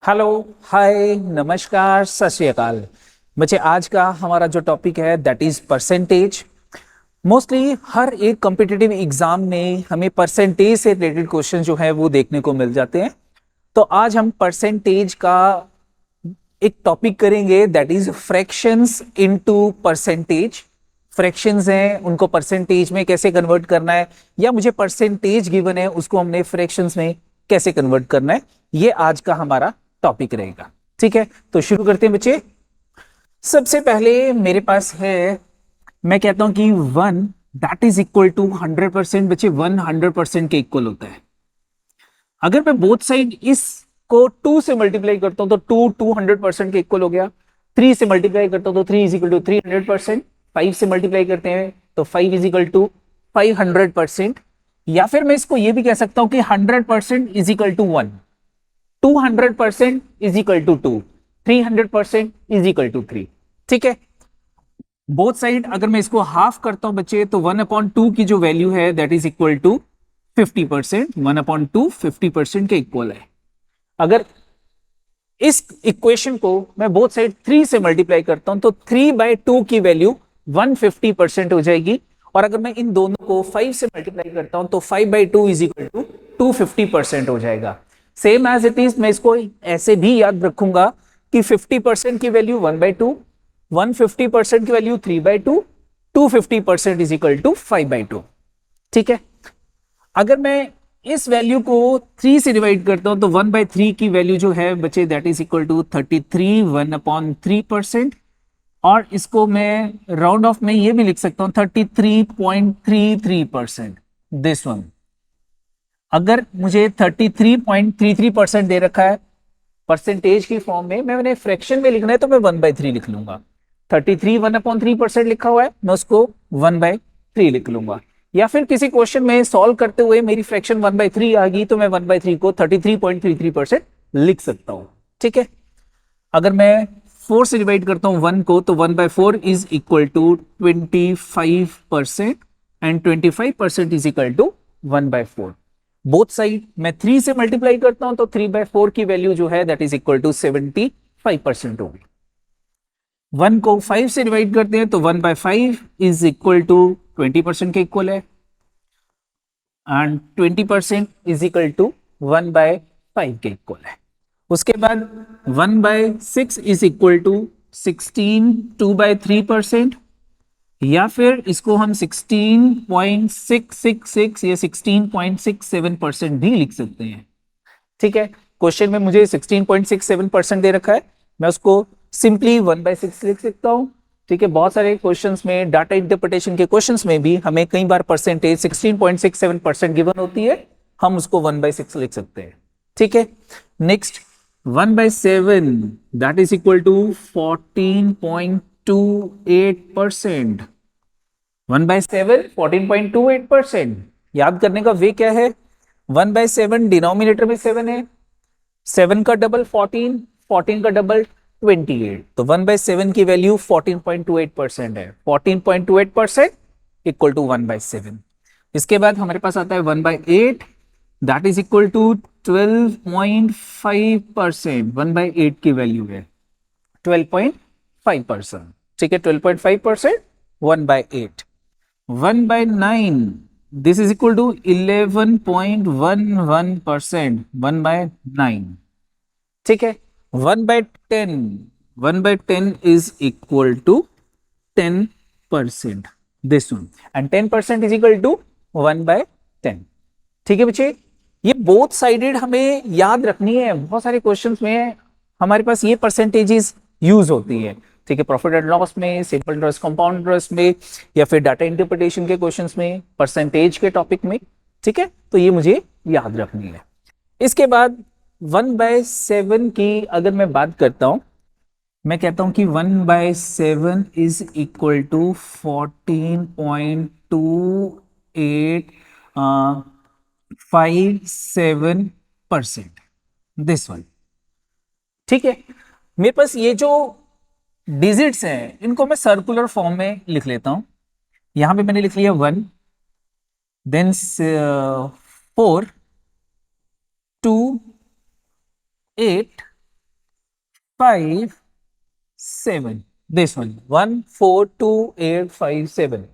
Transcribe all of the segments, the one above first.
Hello, हाय, नमस्कार, सत श्री अकाल। बच्चे, आज का हमारा जो टॉपिक है दैट इज परसेंटेज। मोस्टली हर एक कॉम्पिटिटिव एग्जाम में हमें परसेंटेज से रिलेटेड क्वेश्चन जो है वो देखने को मिल जाते हैं। तो आज हम परसेंटेज का एक टॉपिक करेंगे that is fractions into percentage. Fractions हैं, उनको परसेंटेज में कैसे कन्वर्ट करना है, या मुझे परसेंटेज गिवन है उसको हमने फ्रैक्शंस में कैसे कन्वर्ट करना है, ये आज का हमारा टॉपिक रहेगा। ठीक है, तो शुरू करते हैं बच्चे। सबसे पहले मेरे पास है, मैं कहता हूं कि 1 दैट इज इक्वल टू 100%। बच्चे, 100% के इक्वल होता है। अगर मैं बोथ साइड इसको 2 से मल्टीप्लाई करता हूं तो 200% के इक्वल हो गया। 3 से मल्टीप्लाई करता हूं तो 3 इज इक्वल टू 300%। 5 से मल्टीप्लाई करते हैं तो 5 इज इक्वल टू 500%। या फिर मैं इसको ये भी कह सकता हूं कि 100% is equal to 1, 200% is equal to 2, 300% is equal to 3। ठीक है, बोथ साइड अगर मैं इसको हाफ करता हूं बच्चे तो 1/2 की जो वैल्यू है दैट इज इक्वल टू 50%। 1/2 50% के इक्वल है। अगर इस इक्वेशन को मैं बोथ साइड 3 से मल्टीप्लाई करता हूं तो 3/2 की वैल्यू 150% हो जाएगी। और अगर मैं इन दोनों को 5 से मल्टीप्लाई करता हूं तो 5/2 इज इक्वल टू 250% हो जाएगा। सेम एज इट इज मैं इसको ऐसे भी याद रखूंगा कि 50% की वैल्यू 1/2, 150% की वैल्यू 3/2, 250% इज इक्वल टू 5/2। ठीक है, अगर मैं इस वैल्यू को 3 से डिवाइड करता हूं तो 1/3 की वैल्यू जो है बच्चे दैट इज इक्वल टू 33, 1/3%। और इसको मैं राउंड ऑफ में ये भी लिख सकता हूं 33.33%। दिस वन, अगर मुझे 33.33% दे रखा है परसेंटेज की फॉर्म में, मैंने फ्रैक्शन में लिखना है तो मैं 1/3 लिख लूंगा। 33 1/3% लिखा हुआ है, मैं उसको 1/3 लिख लूंगा। या फिर किसी क्वेश्चन में सॉल्व करते हुए मेरी फ्रैक्शन 1/3 आ गई तो मैं 1/3 को 33.33% लिख सकता हूं। ठीक है, अगर मैं 4 से डिवाइड करता हूं 1 को तो 1/4 is equal to 25%, and 25% is equal to 1/4। Both side मैं 3 से मल्टीप्लाई करता हूं तो 3/4 की वैल्यू जो है दैट इज इक्वल टू 75% होगी। 1 को 5 से डिवाइड करते हैं तो 1/5 इज इक्वल टू 20% के इक्वल है, एंड 20% इज इक्वल टू 1/5 के इक्वल है। उसके बाद 1/6 इज इक्वल टू 16 2/3%। या फिर इसको हम 16.666 या 16.67% भी लिख सकते हैं। ठीक है, क्वेश्चन में मुझे 16.67% दे रखा है, मैं उसको सिंपली 1/6 लिख सकता हूं। ठीक है, बहुत सारे क्वेश्चंस में, डाटा इंटरप्रिटेशन के क्वेश्चंस में भी हमें कई बार परसेंटेज 16.67% गिवन होती है, हम उसको 1/6 लिख सकते हैं। ठीक है, next 1/7 that is equal to 14.28%। 1/7 14.28%। याद करने का वे क्या है, 1/7 डिनोमिनेटर में 7 है, 7 का डबल 14, 14 का डबल 28, तो 1/7 की वैल्यू 14.28% है। 14.28% इक्वल टू 1/7। इसके बाद हमारे पास आता है 1/8 दैट इज इक्वल टू 12.5%। 1/8 की वैल्यू है 12.5%। ठीक है, 12.5%, 1/8। 1/9 दिस इज इक्वल टू 11.11%। 1/9। ठीक है, 1/10, 1/10 is equal to 10%। This one, and 10% is equal to 1/10। ठीक है बच्चे, ये बोथ साइडेड हमें याद रखनी है। बहुत सारे क्वेश्चंस में हमारे पास ये परसेंटेजेस यूज होती है। ठीक है, प्रॉफिट एंड लॉस में, सिंपल इंटरेस्ट, कंपाउंड इंटरेस्ट में, या फिर डाटा इंटरप्रिटेशन के क्वेश्चंस में, परसेंटेज के टॉपिक में। ठीक है, तो ये मुझे याद रखनी है। इसके बाद 1/7 की अगर मैं बात करता हूं, मैं कहता हूं कि 1/7 is equal to 14.2857%। This one. ठीक है, मेरे पास ये जो डिजिट्स हैं इनको मैं सर्कुलर फॉर्म में लिख लेता हूं। यहां पे मैंने लिख लिया 1, देन 4, 2, 8, 7, this one 1 4 2 8 5 7,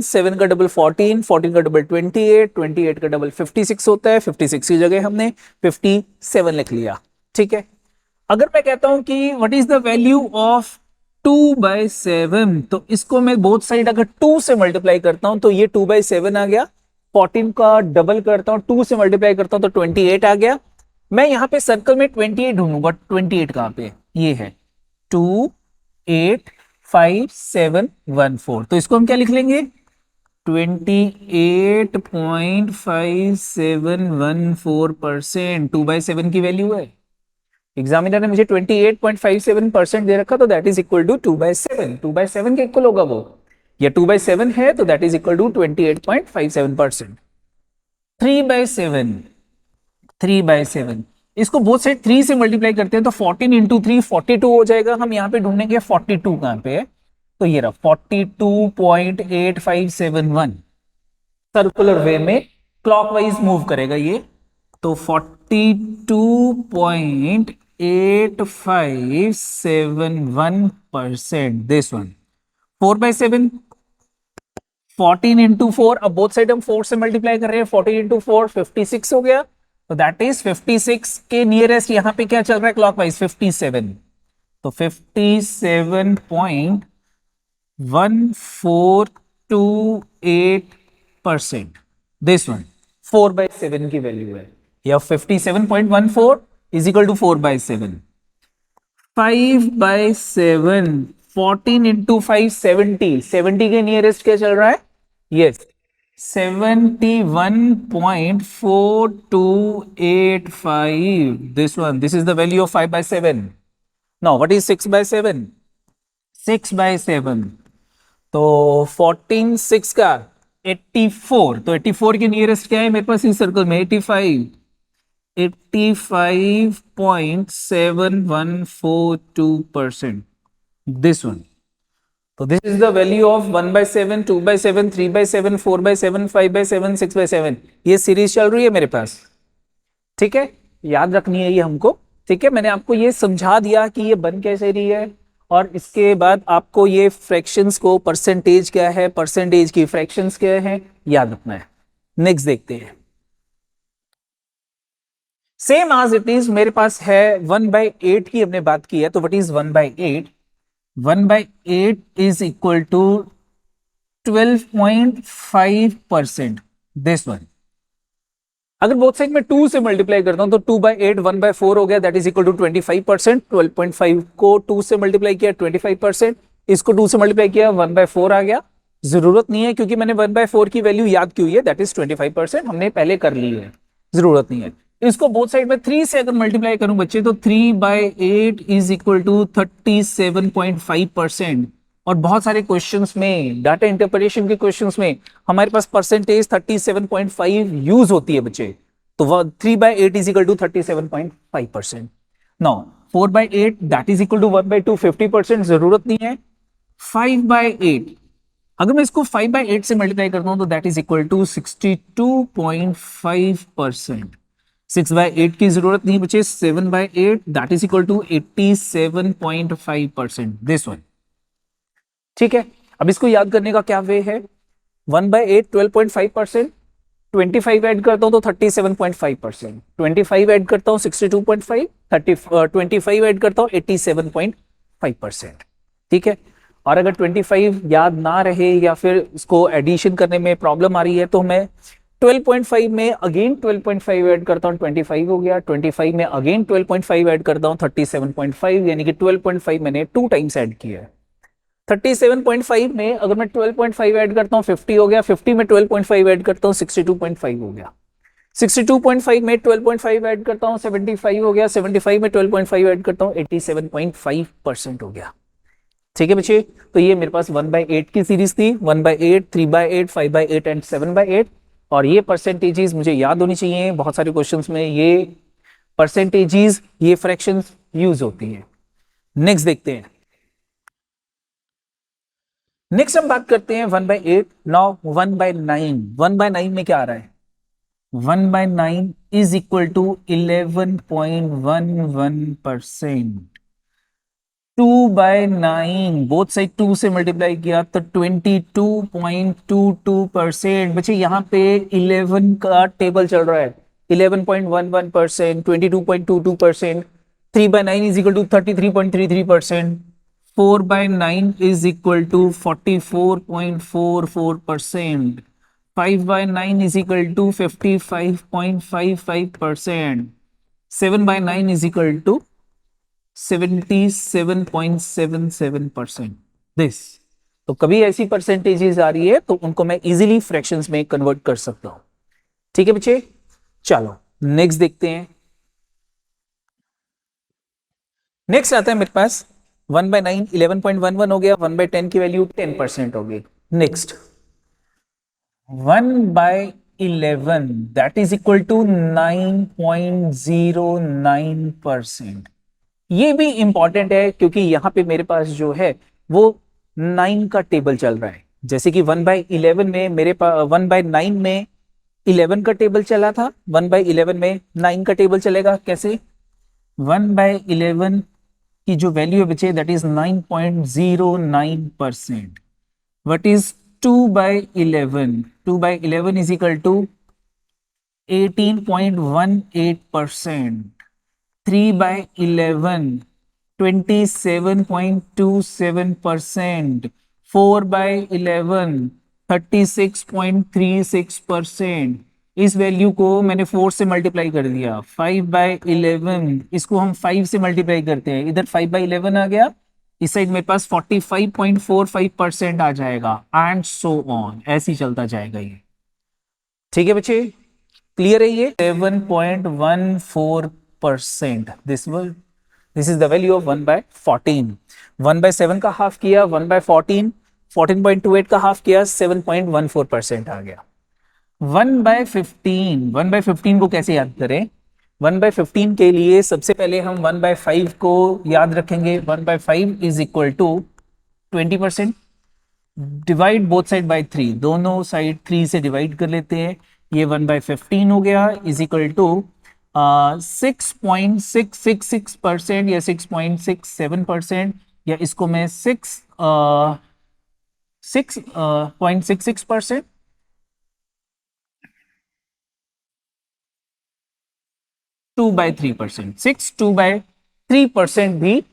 7 का डबल 14, 14 का डबल 28, 28 का डबल 56 होता है, 56 की जगह हमने 57 लिख लिया। ठीक है, अगर मैं कहता हूं कि what is the value of 2/7, तो इसको मैं बोथ साइड अगर 2 से मल्टीप्लाई करता हूं तो ये 2/7 आ गया। 14 का डबल करता हूं, 2 से मल्टीप्लाई करता हूं तो 28 आ गया। मैं यहां पे सर्कल में 28 ढूंढूंगा, 28 कहां पे, ये है 2 8 5 7 1 4, तो इसको हम क्या लिख लेंगे, 28.5714%, 2/7 की वैल्यू है। एग्जामिनर ने मुझे 28.57% दे रखा, तो दैट इज इक्वल टू 2/7, 2/7 के इक्वल होगा वो, या 2/7 है तो दैट इज इक्वल टू 28.57%। 3/7, 3/7 इसको बोथ साइड 3 से मल्टीप्लाई करते हैं तो 14 इंटू 3 42 हो जाएगा। हम यहाँ पे ढूंढेंगे 42 कहां पे है, तो ये रहा 42.8571, सर्कुलर वे में क्लॉकवाइज मूव करेगा ये, तो 42.8571%, दिस वन। 4/7, 14 इंटू 4, अब बोथ साइड हम 4 से मल्टीप्लाई कर रहे हैं, 14 इंटू 4 56 हो गया, तो दैट इज 56 के नियरेस्ट यहां पे क्या चल रहा है क्लॉकवाइज, 57, तो 57.1428%, दिस वन 4/7 की वैल्यू है, या 57.14 इज इक्वल टू 4/7। 5/7, 14 इंटू 5 70, 70 के नियरेस्ट क्या चल रहा है, yes 71.4285, this one, this is the value of 5/7. now what is 6/7, 6/7, तो 14 6 का 84, तो 84 के नियरेस्ट क्या है मेरे पास इस सर्कल में, 85, 85.7142%, this one, तो this is the value of 1/7, 2/7, 3/7, 4/7, 5/7, 6/7, ये सीरीज चल रही है मेरे पास। ठीक है, याद रखनी है ये हमको। ठीक है, मैंने आपको ये समझा दिया कि ये बन कैसे रही है, और इसके बाद आपको ये फ्रैक्शंस को परसेंटेज क्या है, परसेंटेज की फ्रैक्शंस क्या है, याद रखना है। नेक्स्ट देखते हैं, सेम आज इट इज मेरे पास है 1/8 की हमने बात की है, तो what is 1/8, 1/8 is equal to 12.5%, this one. अगर बोथ साइड में 2 से मल्टीप्लाई करता हूं तो 2/8 1/4 हो गया, दैट इज इक्वल टू 25%। 12.5 को 2 से मल्टीप्लाई किया 25%, इसको 2 से मल्टीप्लाई किया 1/4 आ गया। जरूरत नहीं है क्योंकि मैंने 1/4 की वैल्यू याद की हुई है, दैट इज 25%, हमने पहले कर ली है, जरूरत नहीं है। इसको बोथ साइड में 3 से अगर मल्टीप्लाई करूं बच्चे, तो 3/8 इज इक्वल टू 37.5%। और बहुत सारे क्वेश्चंस में, डाटा इंटरप्रिटेशन के क्वेश्चंस में हमारे पास परसेंटेज 37.5 यूज होती है बच्चे, तो 3/8 is equal to 37.5%। Now 4/8 that is equal to 1/2, 50%, जरूरत नहीं है। 5/8, अगर मैं इसको 5/8 से मल्टीप्लाई करता हूं तो दैट इज इक्वल टू 62.5%। 6/8 की जरूरत नहीं बचे, 7/8 that is equal to 87.5%, this one. ठीक है, अब इसको याद करने का क्या वे है, 1/8 12.5%, 25 ऐड करता हूं तो 37.5%, 25 ऐड करता हूं 62.5, 25 ऐड करता हूं 87.5%। ठीक है, और अगर 25 याद ना रहे या फिर इसको एडिशन करने में प्रॉब्लम आ रही है तो मैं 12.5 में अगेन 12.5 ऐड करता हूं, 25 हो गया। 25 में अगेन 12.5 ऐड करता हूं, 37.5, यानी कि 12.5 मैंने 2 टाइम्स ऐड किया है। 37.5 में अगर मैं 12.5 ऐड करता हूं 50 हो गया, 50 में 12.5 ऐड करता हूं 62.5 हो गया, 62.5 में 12.5 ऐड करता हूं 75 हो गया, 75 में 12.5 ऐड करता हूं 87.5% हो गया। ठीक है बच्चे, तो ये मेरे पास 1/8 की सीरीज थी, 1/8, 3/8, 5/8 एंड 7/8, और ये परसेंटेजेस मुझे याद होनी चाहिए। बहुत सारे क्वेश्चंस में ये परसेंटेजेस, ये फ्रैक्शंस यूज होती हैं। नेक्स्ट देखते हैं, नेक्स्ट हम बात करते हैं 1/8। नाउ 1/9, 1/9 में क्या आ रहा है, 1/9 is equal to 11.11%। 2/9 both side 2 से मल्टीप्लाई किया तो 22.22%। बच्चे यहाँ पे 11 का टेबल चल रहा है, 11.11%, 22.22%। 3/9 is equal to 33.33%। 4/9 is equal to 44.44%। 5/9 is equal to 55.55%. 7/9 is equal to 77.77%। This तो कभी ऐसी परसेंटेजेस आ रही है तो उनको मैं इजीली फ्रैक्शंस में कन्वर्ट कर सकता हूं। ठीक है बच्चे, चलो नेक्स्ट देखते हैं। नेक्स्ट आता है मेरे पास 1/9 11.11 हो गया, 1/10 की वैल्यू 10% हो गई। Next 1/11 that is equal to 9.09%। ये भी इंपॉर्टेंट है क्योंकि यहां पे मेरे पास जो है वो 9 का टेबल चल रहा है। जैसे कि 1/11 में मेरे पास 1/9 में 11 का टेबल चला था, 1/11 में 9 का टेबल चलेगा। कैसे? 1/11 की जो वैल्यू है बच्चे that is 9.09%। What is 2/11? 2/11 is equal to 18.18%। 3/11 27.27%। 4/11 36.36%। इस वैल्यू को मैंने 4 से मल्टीप्लाई कर दिया। 5/11 इसको हम 5 से मल्टीप्लाई करते हैं, इधर 5/11 आ गया, इस साइड मेरे पास 45.45% आ जाएगा एंड सो ऑन, ऐसे ही चलता जाएगा ये। ठीक है बच्चे, क्लियर है ये? 7.14%। This is the value of 1/14। 1/7 का हाफ किया 1/14, 14.28 का हाफ किया 7.14% आ गया। 1/15 को कैसे याद करें? 1/15 के लिए सबसे पहले हम 1/5 को याद रखेंगे। 1/5 is equal to 20%। Divide both side by 3, दोनों साइड 3 से डिवाइड कर लेते हैं। ये 1/15 हो गया इज इक्वल टू 6.666% या 6.67%, या इसको मैं 6.66%। 2/3%, 2/3% भी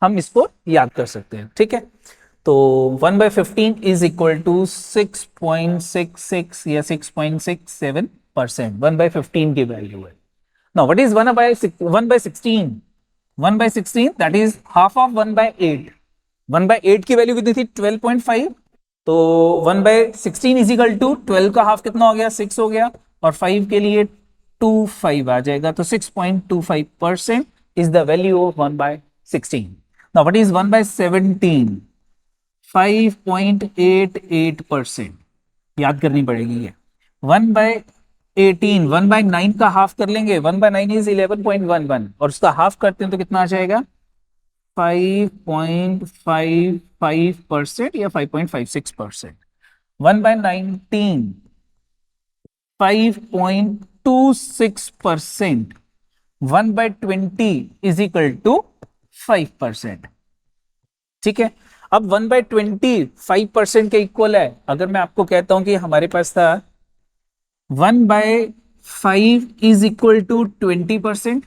हम इसको याद कर सकते हैं। ठीक है, तो 1/15 इज इक्वल टू 6.66 या 6.67%। 1/15 की वैल्यू है। Now what is 1/16? 1/16 that is half of 1/8। 1/8 की वैल्यू कितनी थी? 12.5। तो 1/16 इज इक्वल टू 12 का हाफ कितना हो गया? 6 हो गया, और 5 के लिए 25 आ जाएगा। तो 6.25% is the value of 1/16। Now what is 1/17? 5.88%। याद करनी पड़ेगी ये। 1/18 1/9 का हाफ कर लेंगे। 1/9 इज 11.11 और उसका हाफ करते हैं तो कितना आ जाएगा? 5.55% या 5.56%। 1/19 5.26%। 1/20 इज इक्वल टू 5%। ठीक है, अब 1/20 5% के इक्वल है। अगर मैं आपको कहता हूं कि हमारे पास था 1/5 इज इक्वल टू 20%।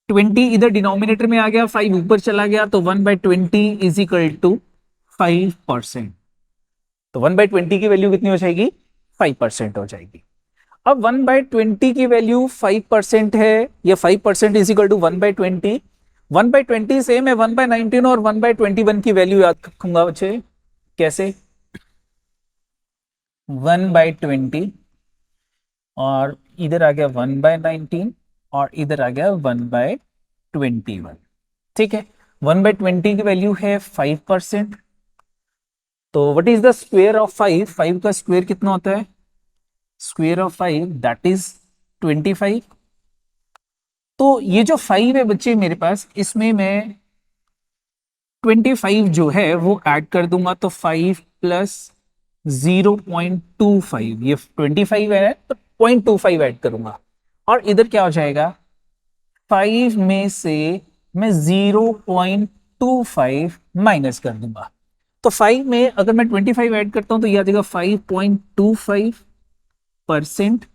20 इधर डिनोमिनेटर में आ गया, 5 ऊपर चला गया, तो 1/20 इज इक्वल टू 5%। तो 1/20 की वैल्यू कितनी हो जाएगी? 5% हो जाएगी। अब 1/20 की वैल्यू 5% है, या 5% इज इक्वल टू 1/20। 1/20 से मैं 1/19 और 1/21 की वैल्यू याद रखूंगा बच्चे। कैसे? 1/20 और इधर आ गया 1/19 और इधर आ गया 1/21। ठीक है, 1/20 की वैल्यू है 5%। तो what is the square of 5? 5 का स्क्वायर कितना होता है? Square of 5 that is 25। तो ये जो 5 है बच्चे मेरे पास, इसमें मैं 25 जो है वो ऐड कर दूंगा, तो 5 प्लस 0.25, ये 25 है तो 0.25 ऐड करूंगा और इधर क्या हो जाएगा, 5 में से मैं 0.25 माइनस कर दूंगा। तो 5 में अगर मैं 25 ऐड करता हूं तो ये आ जाएगा 5.25%,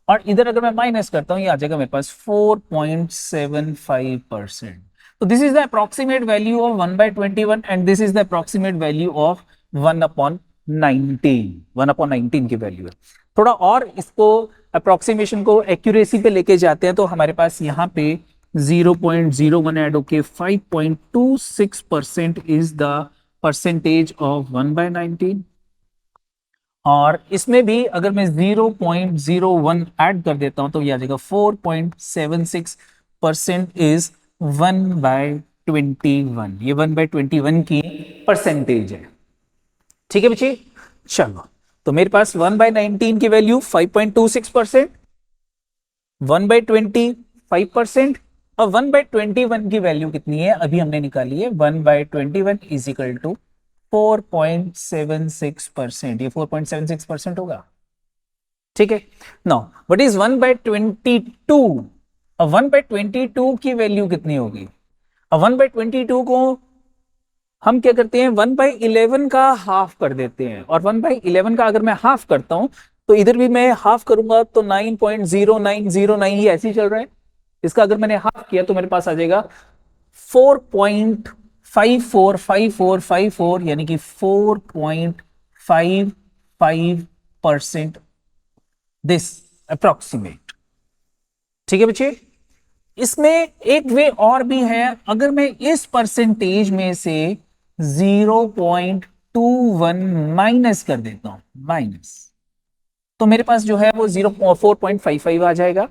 और इधर अगर मैं माइनस करता हूं ये आ जाएगा मेरे पास 4.75%। तो this is the approximate value of 1/21 and this is the approximate value of 1/19। 1/19 की वैल्यू है। थोड़ा और इसको अप्रोक्सीमेशन को एक्यूरेसी पे लेके जाते हैं तो हमारे पास यहाँ पे 0.01 ऐड होके 5.26% इज द परसेंटेज ऑफ 1/19। और इसमें भी अगर मैं 0.01 ऐड कर देता हूं तो ये आ जाएगा 4.76% इज 1/21। ये 1/21 की परसेंटेज है। ठीक है बच्चे, चलो तो मेरे पास 1/19 की वैल्यू 5.26%, 1/20 5%, और 1/21 की वैल्यू कितनी है अभी हमने निकाली है, 1/21 इज इक्वल टू 4.76%। ये 4.76% होगा। ठीक है, नाउ व्हाट इज 1/22? अब 1/22 की वैल्यू कितनी होगी? अब 1/22 को हम क्या करते हैं, 1/11 का हाफ कर देते हैं, और 1/11 का अगर मैं हाफ करता हूं तो इधर भी मैं हाफ करूंगा तो 9.0909 ही ऐसे ही चल रहा है। इसका अगर मैंने हाफ किया तो मेरे पास आ जाएगा 4.545454, यानी कि 4.55%, दिस अप्रोक्सीमेट। ठीक है बच्चे, इसमें एक वे और भी है। अगर मैं इस परसेंटेज में से 0.21 माइनस कर देता हूं, माइनस, तो मेरे पास जो है वो 4.55 आ जाएगा।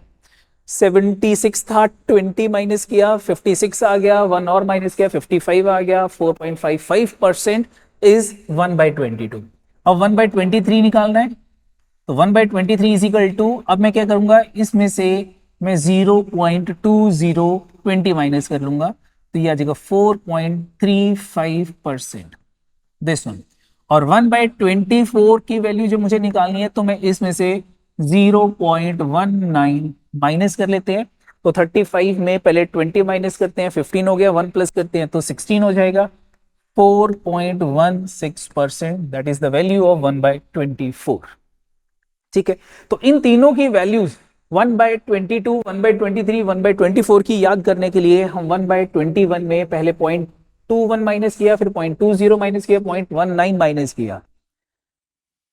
76 था, 20 माइनस किया 56 आ गया, 1 और माइनस किया 55 आ गया। 4.55% इज 1/22। अब 1/23 निकालना है तो 1/23 इज इक्वल टू, अब मैं क्या करूंगा, इसमें से मैं 0.20 माइनस कर लूंगा तो ये आ जाएगा 4.35%, दिस वन। और 1/24 की वैल्यू जो मुझे निकालनी है तो मैं इसमें से 0.19 माइनस कर लेते हैं। तो 35 में पहले 20 माइनस करते हैं, 15 हो गया, 1 प्लस करते हैं तो 16 हो जाएगा। 4.16%, that is the value of 1/24। ठीक है, तो इन तीनों की वैल्यूज 1/22, 1/23, 1/24 की याद करने के लिए हम 1/21 में पहले 0.21 माइनस किया, फिर 0.20 माइनस किया, 0.19 माइनस किया।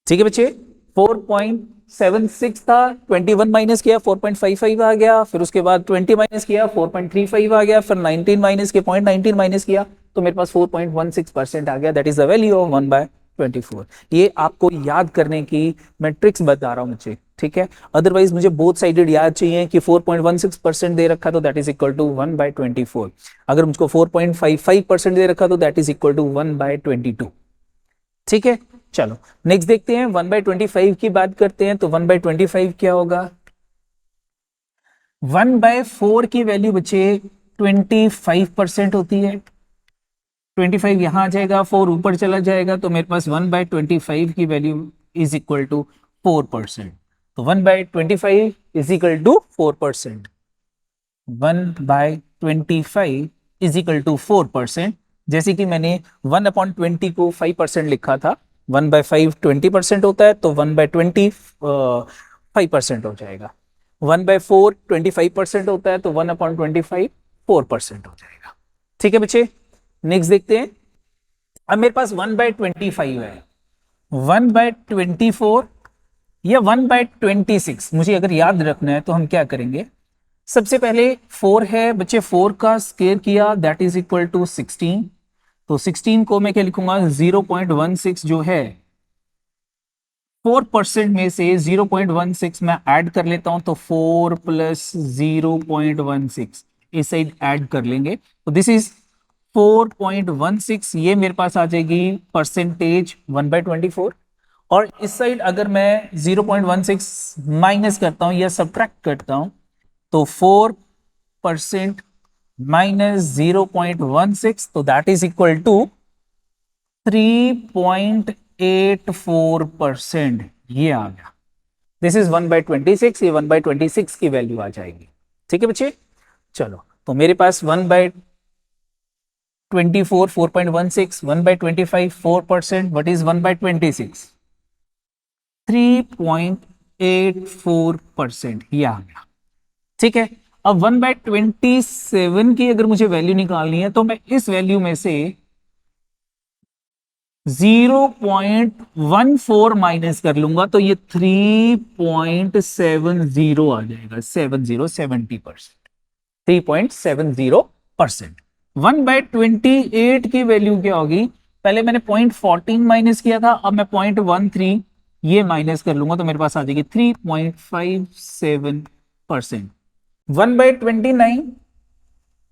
ठीक है बच्चे, 4.76 था, 21 माइनस किया 4.55 आ गया, फिर उसके बाद 20 माइनस किया 4.35 आ गया, फिर 19 माइनस किया 0.19 माइनस किया तो मेरे पास 4.16% आ गया। That is the value of 1/24। ये आपको याद करने की मैं ट्रिक्स बता रहा हूं मुझे, ठीक है। अदरवाइज मुझे बोथ साइडेड याद चाहिए कि 4.16% दे रखा तो दैट इज इक्वल टू 1/24। अगर मुझको 4.55% दे रखा तो दैट इज इक्वल टू 1/22। ठीक है, चलो नेक्स्ट देखते हैं, 1/25 की बात करते हैं। तो 1/25 क्या होगा? 1/4 की वैल्यू बच्चे 25% होती है। 25 यहां आ जाएगा, 4 ऊपर चला जाएगा तो मेरे पास 1/25 की वैल्यू इज इक्वल टू 4%। तो 1/25 is equal to 4%। 1/25 is equal to 4%। जैसे कि मैंने 1/20 को 5% लिखा था, 1/5 20% होता है तो 1/20 5% हो जाएगा। 1/4 25% होता है तो 1/25 4% हो जाएगा। ठीक है बच्चे, नेक्स्ट देखते हैं। अब मेरे पास 1/25 है, 1/24 या 1/26 मुझे अगर याद रखना है तो हम क्या करेंगे, सबसे पहले 4 है बच्चे, 4 का स्क्वायर किया दैट इज इक्वल टू 16। तो 16 को मैं क्या लिखूंगा, 0.16 जो है 4% में से 0.16 मैं ऐड कर लेता हूं तो 4 प्लस 0.16 इस साइड ऐड कर लेंगे तो दिस इज 4.16। ये मेरे पास आ जाएगी परसेंटेज 1/24। और इस साइड अगर मैं 0.16 माइनस करता हूं या सब्ट्रैक्ट करता हूं तो 4% माइनस 0.16 तो दैट इज इक्वल टू 3.84%। ये आ गया। दिस इज 1/26, ये 1/26 की वैल्यू आ जाएगी। ठीक है बच्चे, चलो तो मेरे पास 1/24 4.16, 1/25 4%, व्हाट इज 1/26 3.84%, ये आ गया। ठीक है, अब 1/27 की अगर मुझे वैल्यू निकालनी है तो मैं इस वैल्यू में से 0.14 माइनस कर लूंगा तो ये 3.70 आ जाएगा, 70% 3.70%। 1/28 की वैल्यू क्या होगी, पहले मैंने 0.14 माइनस किया था, अब मैं 0.13 ये माइनस कर लूंगा तो मेरे पास आ जाएगी 3.57%। 1/29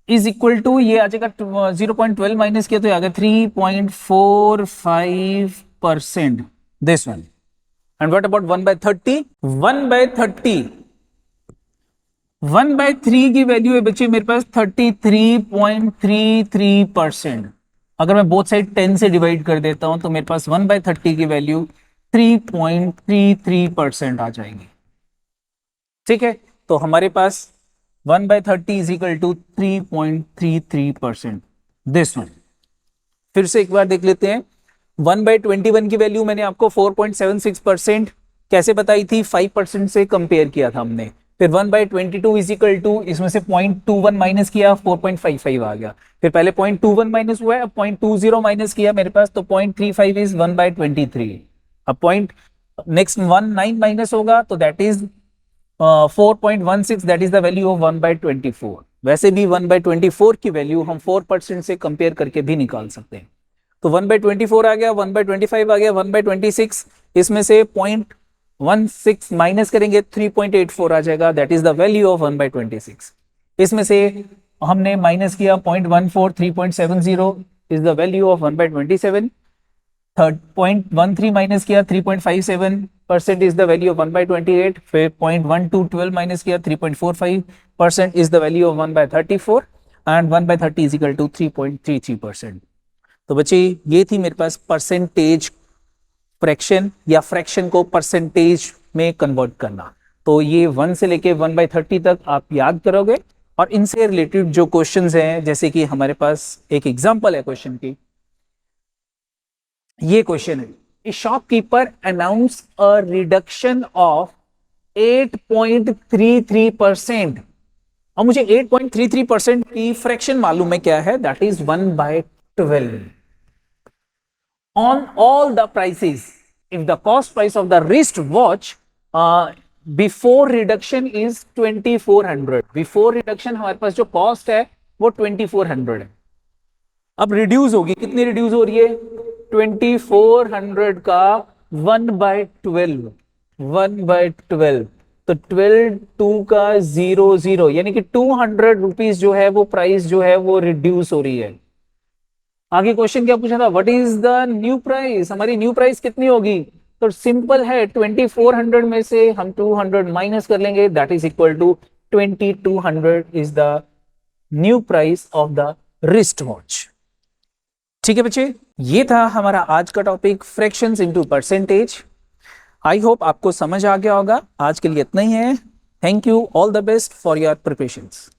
इज इक्वल टू, ये आ जाएगा 0.12 माइनस किया तो आ गया 3.45%, this one. And what about 1/30? 1/3 की वैल्यू है बच्चे मेरे पास 33.33%। अगर मैं बोथ साइड 10 से डिवाइड कर देता हूं तो मेरे पास 1/30 की वैल्यू 3.33% आ जाएगी। ठीक है, तो हमारे पास 1/30 is equal to 3.33%, this one. फिर से एक बार देख लेते हैं। 1/21 की वैल्यू मैंने आपको 4.76% कैसे बताई थी, 5% से कंपेयर किया था हमने। फिर 1/22 इज इक्वल टू, इसमें से 0.21 माइनस किया 4.55 आ गया। फिर पहले 0.21 माइनस हुआ है, अब 0.20 माइनस किया मेरे पास तो 0.35 इज 1/23। अब पॉइंट नेक्स्ट 19 माइनस होगा तो that is 4.16, that is the value of 1/24। वैसे भी 1/24 की वैल्यू हम 4% से कंपेयर करके भी निकाल सकते हैं। तो 1/24 आ गया, 1/25 आ गया, 1/26, इसमें से 0.16 माइनस करेंगे 3.84 आ जाएगा, that is the value of 1/26। इसमें से हमने माइनस किया 0.14, 3.70 is the value of 1/27। 0.13 minus किया 3.57% इज द वैल्यू ऑफ 1/28। फिर 0.12 12 माइनस किया 3.45% is the value of 1/34 and 1/30 is equal to 3.33%। तो बच्चे ये थी मेरे पास परसेंटेज फ्रैक्शन या फ्रैक्शन को परसेंटेज में कन्वर्ट करना। तो ये 1 से लेके 1/30 तक आप याद करोगे और इनसे रिलेटेड जो क्वेश्चंस हैं, जैसे कि हमारे पास एक एग्जांपल है क्वेश्चन की, ये क्वेश्चन है, ए shopkeeper announce a reduction of 8.33%। और मुझे 8.33% की फ्रैक्शन मालूम है क्या है, that is 1/12 on all the prices if the cost price of the wrist watch before reduction is 2400। before reduction हमारे पास जो कॉस्ट है वो 2400 है। अब रिड्यूस होगी, कितनी रिड्यूस हो रही है, 2400 का 1/12, 1/12 तो 12 2 का 0 यानी कि 200 रुपीज जो है वो प्राइस जो है वो रिड्यूस हो रही है। आगे क्वेश्चन क्या पूछा था, what is the new price, हमारी न्यू प्राइस कितनी होगी, तो सिंपल है 2400 में से हम 200 माइनस कर लेंगे, that is equal to 2200 is the new price of the wrist watch. ठीक है बच्चे, ये था हमारा आज का topic fractions into percentage. I hope आपको समझ आ गया होगा। आज के लिए इतना ही है। Thank you, all the best for your preparations.